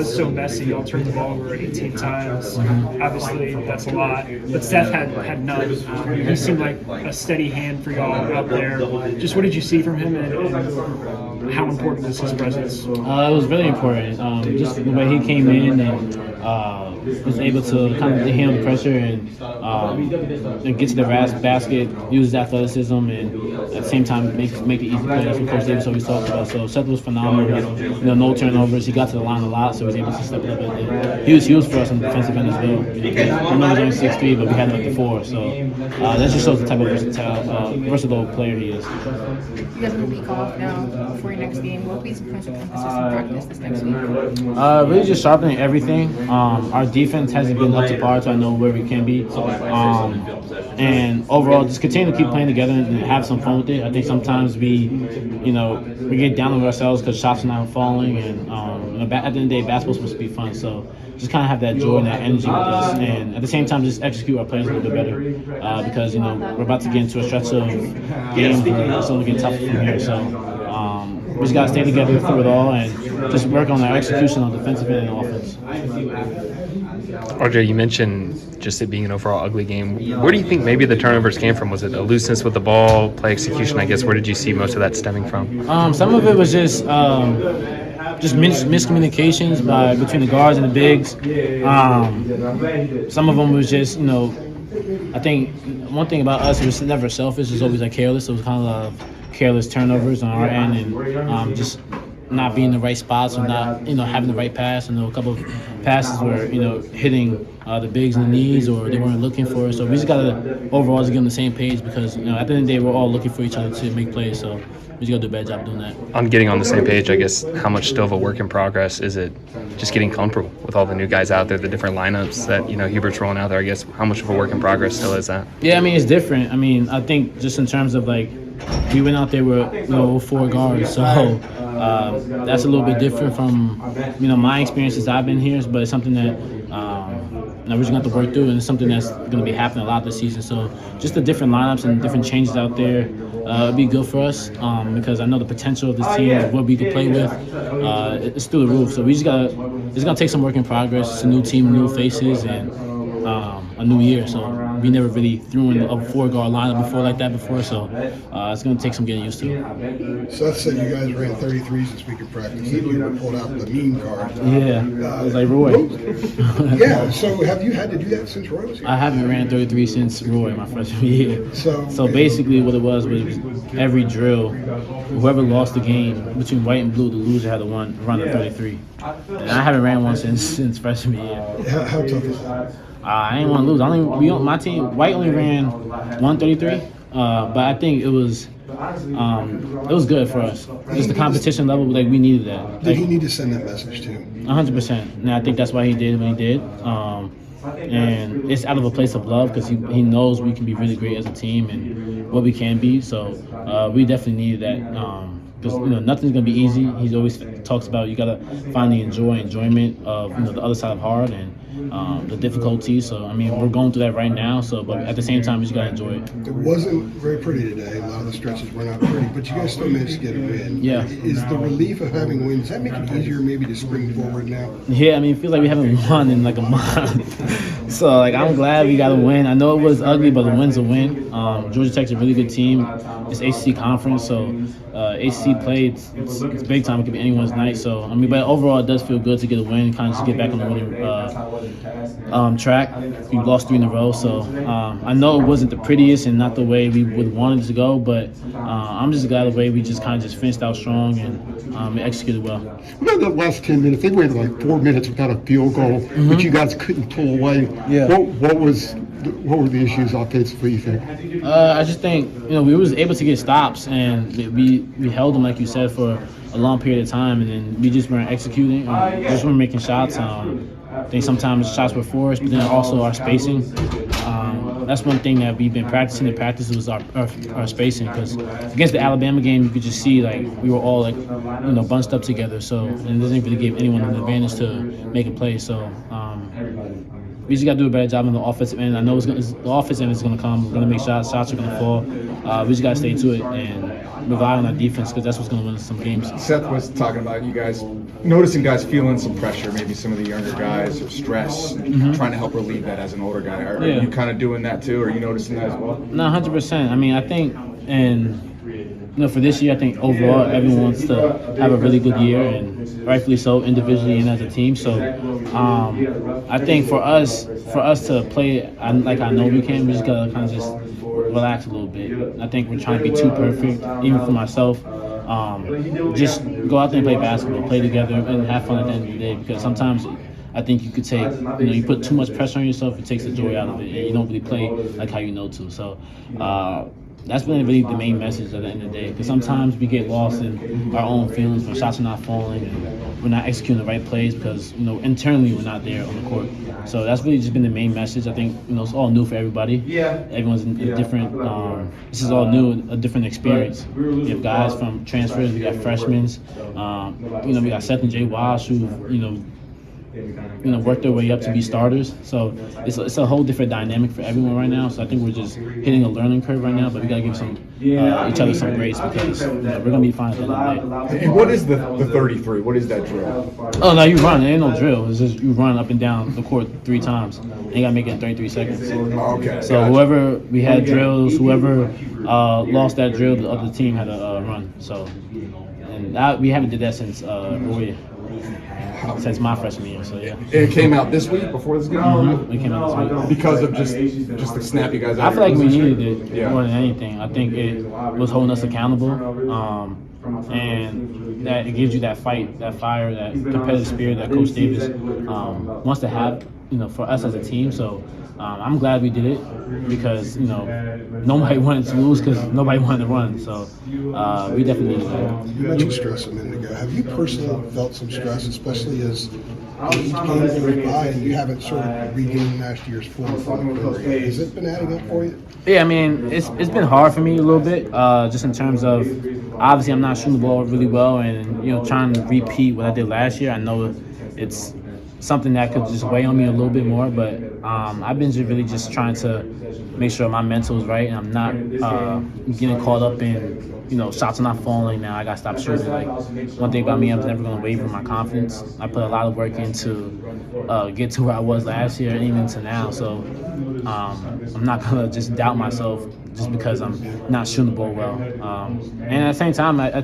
was so messy. Y'all turned the ball over 18 times. Obviously, that's a lot. But Seth had none. He seemed like a steady hand for y'all out there. Just what did you see from him, and how important was his presence? It was really important. Just the way he came in and was able to kind of handle the pressure and get to the basket, use his athleticism, and at the same time make the easy plays. Of course, Davis always talks about. So Seth was phenomenal. No turnovers. He got to the line a lot, so he was able to step it up. And he was huge for us on the defensive end as well. I know he's only 6'3", but we had him at the 4. So that just shows the type of versatile player he is. You guys have a week off now before your next game. What will be some points of emphasis in practice this next week? Really just sharpening everything. Our defense hasn't been up to par, so I know where we can be. And overall, just continue to keep playing together and have some fun with it. I think sometimes we get down on ourselves because shots are not falling, and at the end of the day, basketball's supposed to be fun. So just kind of have that joy and that energy with us, and at the same time, just execute our players a little bit better because we're about to get into a stretch of games where it's only getting tougher from here. So. We just got to stay together through it all and just work on our execution on defensive end and offense. RJ, you mentioned just it being an overall ugly game. Where do you think maybe the turnovers came from? Was it a looseness with the ball, play execution? I guess where did you see most of that stemming from? Some of it was just miscommunications between the guards and the bigs. Some of them was just I think one thing about us, it was never selfish. It was always careless. It was kind of careless turnovers on our end, and just not being in the right spots or not having the right pass. A couple of passes were hitting the bigs in the knees, or they weren't looking for it. So we just got to overall just get on the same page because at the end of the day we're all looking for each other to make plays. So we just got to do a bad job doing that. On getting on the same page, I guess how much still of a work in progress is it? Just getting comfortable with all the new guys out there, the different lineups that Hubert's rolling out there. I guess how much of a work in progress still is that? Yeah, it's different. I think just in terms of we went out there with 4 guards, so that's a little bit different from my experiences I've been here, but it's something that we're just going to have to work through, and it's something that's going to be happening a lot this season. So just the different lineups and different changes out there would be good for us because I know the potential of this team, what we can play with, it's through the roof. So it's going to take some work in progress. It's a new team, new faces, and a new year. So we never really threw in a 4-guard lineup before, so it's going to take some getting used to. Seth said you guys ran 33s this week in practice, and you pulled out the mean card. Yeah, it was like Roy. Yeah, so have you had to do that since Roy was here? I haven't ran 33 since Roy my freshman year. So basically what it was every drill, whoever lost the game between white and blue, the loser had to run the 33. And I haven't ran one since freshman year. How tough is that? I didn't want to lose. My team, white only ran 133, but I think it was good for us. Just the competition level, we needed that. Did he need to send that message too? 100%. And I think that's why he did what he did. And it's out of a place of love because he knows we can be really great as a team and what we can be. So we definitely needed that. Because nothing's gonna be easy. He always talks about you gotta find the enjoyment of the other side of hard and the difficulties. So we're going through that right now. So, but at the same time, we just gotta enjoy it. It wasn't very pretty today. A lot of the stretches were not pretty, but you guys still managed to get a win. Yeah. Is the relief of having wins, does that make it easier maybe to spring forward now? Yeah, it feels like we haven't won in a month. So I'm glad we got a win. I know it was ugly, but the win's a win. Georgia Tech's a really good team. It's ACC conference, so ACC play it's big time. It could be anyone's night. So but overall it does feel good to get a win, kind of just get back on the winning track. We lost 3 in a row, so I know it wasn't the prettiest and not the way we would want it to go, but I'm just glad the way we just kind of finished out strong and executed well. What about the last 10 minutes? They waited 4 minutes without a field goal, but you guys couldn't pull away. Yeah. What were the issues offensively, you think? I just think we was able to get stops, and we held them like you said for a long period of time, and then we just weren't executing. Just weren't making shots. I think sometimes shots were forced, but then also our spacing. That's one thing that we've been practicing in practice was our spacing, because against the Alabama game you could just see we were all bunched up together. So and it doesn't really give anyone an advantage to make a play. So we just got to do a better job on the offensive end. I know the offensive end is going to come. We're going to make shots. Shots are going to fall. We just got to stay to it and rely on our defense because that's what's going to win us some games. Seth was talking about you guys noticing guys feeling some pressure, maybe some of the younger guys or stress, trying to help relieve that as an older guy. Are you kind of doing that too? Are you noticing that as well? No, 100%. I mean, I think, and for this year, I think overall everyone wants to have a really good year, and rightfully so, individually and as a team. So, I think for us to play like I know we can, we just gotta kind of just relax a little bit. I think we're trying to be too perfect, even for myself. Just go out there and play basketball, play together, and have fun at the end of the day. Because sometimes I think you could take, you put too much pressure on yourself, it takes the joy out of it, and you don't really play like how you know to. So. That's really the main message at the end of the day. Because sometimes we get lost in our own feelings when shots are not falling and we're not executing the right plays because internally we're not there on the court. So that's really just been the main message. I think it's all new for everybody. Everyone's in a different. This is all new, a different experience. We have guys from transfers. We got freshmen. We got Seth and Jay Walsh who work their way up to be starters. So it's a whole different dynamic for everyone right now. So I think we're just hitting a learning curve right now, but we gotta give each other some grace because we're gonna be fine at the end of the day. And what is the 33? What is that drill? Oh no, you run. It ain't no drill. It's just you run up and down the court 3 times. And you gotta make it in 33 seconds. Okay. So whoever we had drills, whoever lost that drill, the other team had to run. So and we haven't did that since since my freshman year, so yeah. It came out this week before this game? It came out this week. Because of just to snap you guys out. I feel like we needed it more than anything. I think it was holding us accountable, and that it gives you that fight, that fire, that competitive spirit that Coach Davis wants to have, for us as a team. So I'm glad we did it because nobody wanted to lose because nobody wanted to run. So we definitely needed that. You mentioned stress a minute ago. Have you personally felt some stress, especially as each game goes by and you haven't sort of regained last year's form from the career? Has it been adding up for you? Yeah, I mean, it's been hard for me a little bit, just in terms of obviously I'm not shooting the ball really well, and trying to repeat what I did last year. I know it's something that could just weigh on me a little bit more, but I've been really just trying to make sure my mental is right and I'm not getting caught up in shots are not falling now. I got to stop shooting. Like, one thing about me, I'm never going to waver my confidence. I put a lot of work into get to where I was last year and even to now. So I'm not going to just doubt myself just because I'm not shooting the ball well. And at the same time, I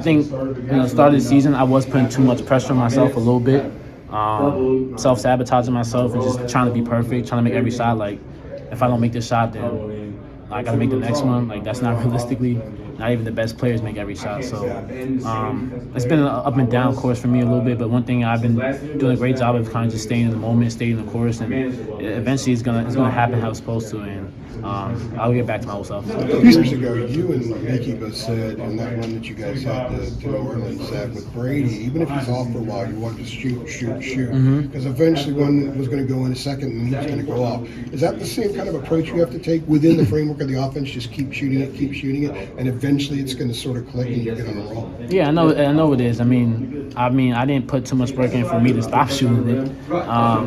think start of the season, I was putting too much pressure on myself a little bit. Self-sabotaging myself and just trying to be perfect, trying to make every shot. Like, if I don't make this shot, then I got to make the next one. Like, that's not realistically. Not even the best players make every shot. So it's been an up and down course for me a little bit. But one thing I've been doing a great job of kind of just staying in the moment, staying in the course, and eventually it's gonna happen how it's supposed to. And I'll get back to my old self. A few years ago, you and Mickey both said in that run that you guys had to New Orleans that with Brady, even if he's off for a while, you wanted to shoot. Because eventually one was going to go in a second and he was going to go off. Is that the same kind of approach you have to take within the framework of the offense? Just keep shooting it, and eventually it's going to sort of click and you get on a roll? Yeah, I know it is. I mean, I didn't put too much work in for me to stop shooting it. I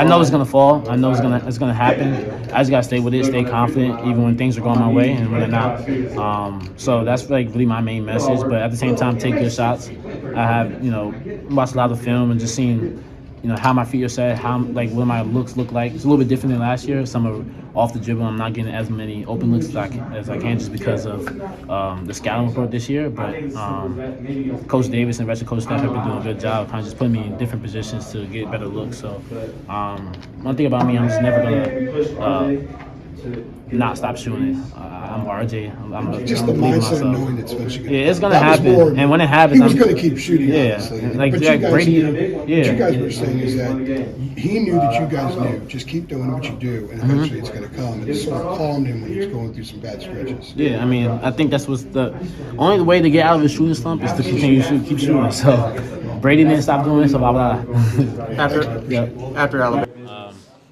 know it's going to fall. I know it's gonna happen. I just gotta stay with it, stay confident, even when things are going my way and when they're not. So that's like really my main message. But at the same time, take good shots. I have watched a lot of film and just seen how my feet are set, what my looks look like. It's a little bit different than last year. Some are off the dribble. I'm not getting as many open looks as I can just because of the scouting report this year. But Coach Davis and the rest of Coach Seth have been doing a good job, kind of just putting me in different positions to get better looks. So one thing about me, I'm just never gonna not stop shooting it. I'm RJ. I'm just the mindset of knowing it's eventually going to happen. Yeah, it's going to happen. And when it happens, he was going to keep shooting, yeah, honestly. Like but Brady. what you guys were saying is that he knew that you guys knew. Just keep doing what you do, and eventually it's going to come. And it sort of calmed him when he was going through some bad stretches. Yeah, I mean, I think that's what's the only way to get out of the shooting slump is to continue to keep shooting. So Brady didn't stop doing it, so blah blah. After Alabama.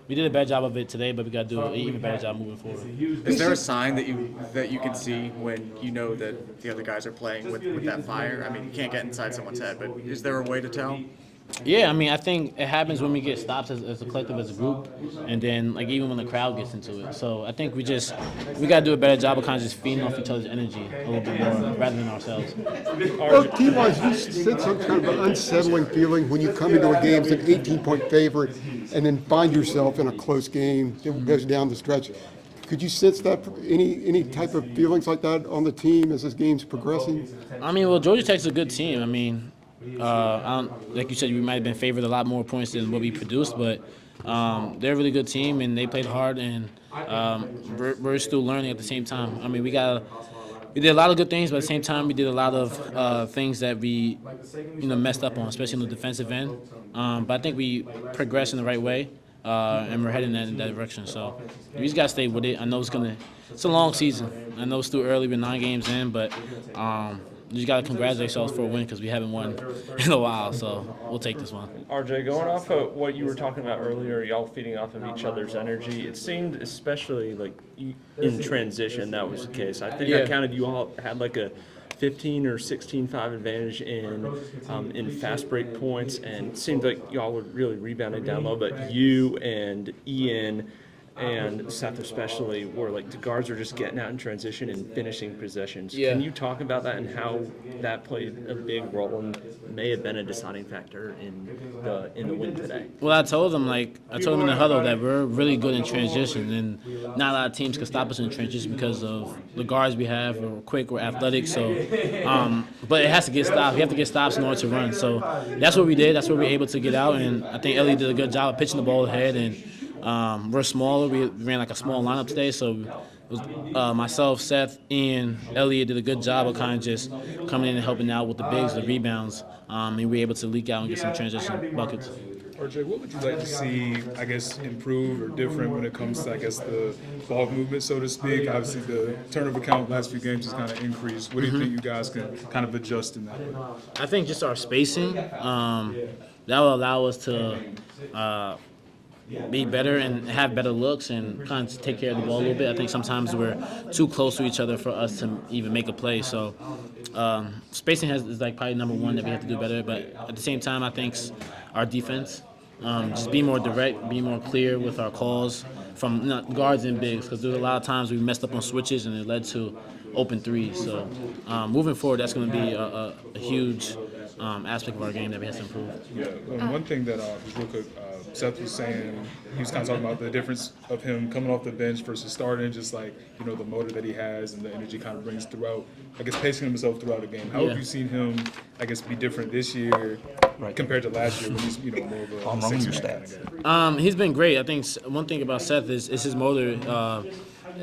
We did a bad job of it today, but we got to do an even better job moving forward. Is there a sign that you can see when you know that the other guys are playing with that fire? I mean, you can't get inside someone's head, but is there a way to tell? Yeah, I mean, I think it happens when we get stops as a collective, as a group, and then like even when the crowd gets into it. So I think we gotta do a better job of kind of just feeding off each other's energy a little bit more rather than ourselves. Well, team-wise, you sense some kind of an unsettling feeling when you come into a game as an 18-point favorite and then find yourself in a close game that goes down the stretch. Could you sense that any type of feelings like that on the team as this game's progressing? I mean, well, Georgia Tech's a good team. I mean, like you said, we might have been favored a lot more points than what we produced, but they're a really good team and they played hard, and we're still learning at the same time. I mean, we did a lot of good things, but at the same time, we did a lot of things that we, messed up on, especially on the defensive end. But I think we progressed in the right way, and we're heading in that direction. So we just gotta stay with it. I know it's a long season. I know it's still early, we're 9 games in, but you just gotta congratulate yourselves for a win because we haven't won in a while. So we'll take this one. RJ, going off of what you were talking about earlier, y'all feeding off of each other's energy, it seemed especially like in transition that was the case. I think I counted you all had like a 15 or 16-5 advantage in fast break points, and it seemed like y'all were really rebounding down low, but you and Ian and Seth especially were like the guards were just getting out in transition and finishing possessions. Yeah. Can you talk about that and how that played a big role and may have been a deciding factor in the win today? Well, I told them in the huddle that we're really good in transition, and not a lot of teams can stop us in transition because of the guards we have. We're quick, we're athletic, so but it has to get stopped. We have to get stops in order to run. So that's what we did. That's what we were able to get out, and I think Ellie did a good job of pitching the ball ahead. And we're smaller. We ran like a small lineup today, so it was myself, Seth, and Elliot did a good job of kind of just coming in and helping out with the bigs, the rebounds, and we were able to leak out and get some transition buckets. RJ, what would you like to see, I guess, improve or different when it comes to, I guess, the ball movement, so to speak? Obviously, the turnover count last few games has kind of increased. What do you think you guys can kind of adjust in that way? I think just our spacing, that will allow us to be better and have better looks and kind of take care of the ball a little bit. I think sometimes we're too close to each other for us to even make a play. So spacing is like probably number one that we have to do better. But at the same time, I think our defense, just be more direct, be more clear with our calls from guards and bigs, because there's a lot of times we messed up on switches and it led to open threes. So moving forward, that's going to be a huge aspect of our game that we have to improve. Yeah, one thing that just real quick, Seth was saying, he was kind of talking about the difference of him coming off the bench versus starting, just like, the motor that he has and the energy kind of brings throughout, I guess, pacing himself throughout the game. How have you seen him, I guess, be different this year compared to last year when he's, more of a six-man kind of guy? He's been great. I think one thing about Seth is his motor.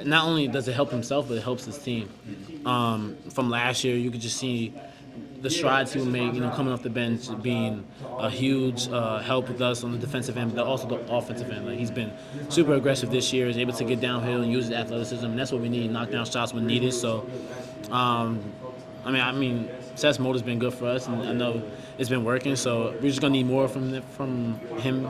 Not only does it help himself, but it helps his team. From last year, you could just see the strides he would make, coming off the bench, being a huge help with us on the defensive end, but also the offensive end. Like, he's been super aggressive this year. He's able to get downhill and use his athleticism, and that's what we need, knock down shots when needed. So, I mean, Seth's motor's been good for us, and I know it's been working. So we're just gonna need more from him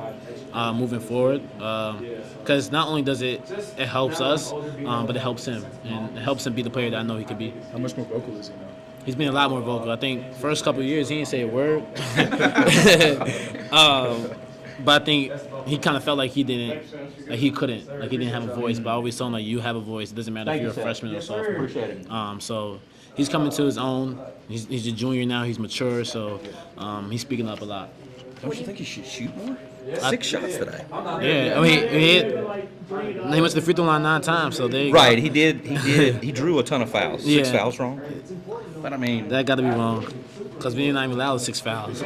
moving forward, because not only does it helps us, but it helps him, and it helps him be the player that I know he could be. How much more vocal is he now? He's been a lot more vocal. I think first couple of years he didn't say a word, but I think he kind of felt like he couldn't, like he didn't have a voice. But I always told him, like, you have a voice. It doesn't matter if you're a freshman or a sophomore. So he's coming to his own. He's a junior now. He's mature, so he's speaking up a lot. Don't you think he should shoot more? 6 shots today. Yeah, I mean, he went to the free throw line 9 times, so there you go. Right, he did. He drew a ton of fouls. 6 fouls wrong. But I mean, that got to be wrong, because we didn't even allow 6 fouls.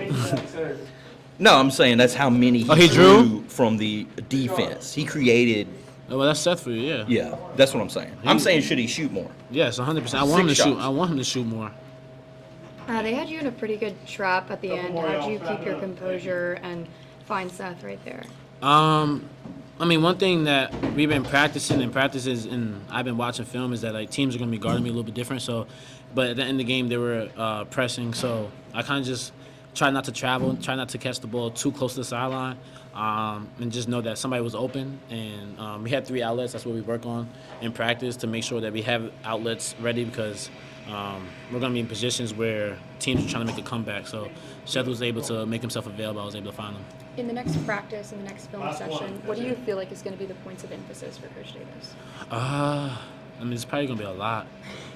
No, I'm saying that's how many he drew from the defense. He created. Oh, well, that's Seth for you, yeah. Yeah, that's what I'm saying. I'm saying, should he shoot more? Yes, 100%. I want him to shoot. I want him to shoot more. They had you in a pretty good trap at the end. How did you keep your composure and find Seth right there? I mean, one thing that we've been practicing and I've been watching film is that, like, teams are going to be guarding me a little bit different. So, but at the end of the game, they were pressing. So I kind of just try not to travel, try not to catch the ball too close to the sideline, and just know that somebody was open. And we had 3 outlets. That's what we work on in practice, to make sure that we have outlets ready, because we're going to be in positions where teams are trying to make a comeback. So Seth was able to make himself available. I was able to find him. In the next practice, in the next film session, what do you feel like is going to be the points of emphasis for Coach Davis? I mean, it's probably going to be a lot.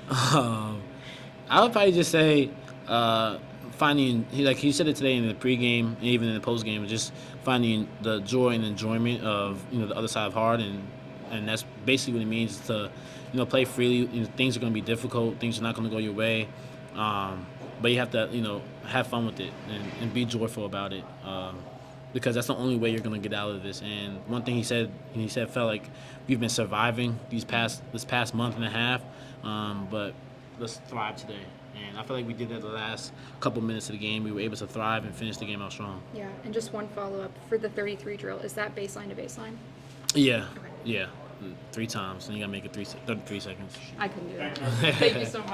I would probably just say finding, like he said it today in the pregame and even in the postgame, just finding the joy and enjoyment of the other side of hard, and that's basically what it means to play freely. Things are going to be difficult, things are not going to go your way, but you have to have fun with it and be joyful about it, because that's the only way you're going to get out of this. And one thing he said felt like we've been surviving this past month and a half, but let's thrive today. And I feel like we did that the last couple minutes of the game. We were able to thrive and finish the game out strong. Yeah, and just one follow-up for the 33 drill. Is that baseline to baseline? Yeah, yeah. 3 times, and you got to make it 33 seconds. I couldn't do that. Thank you so much.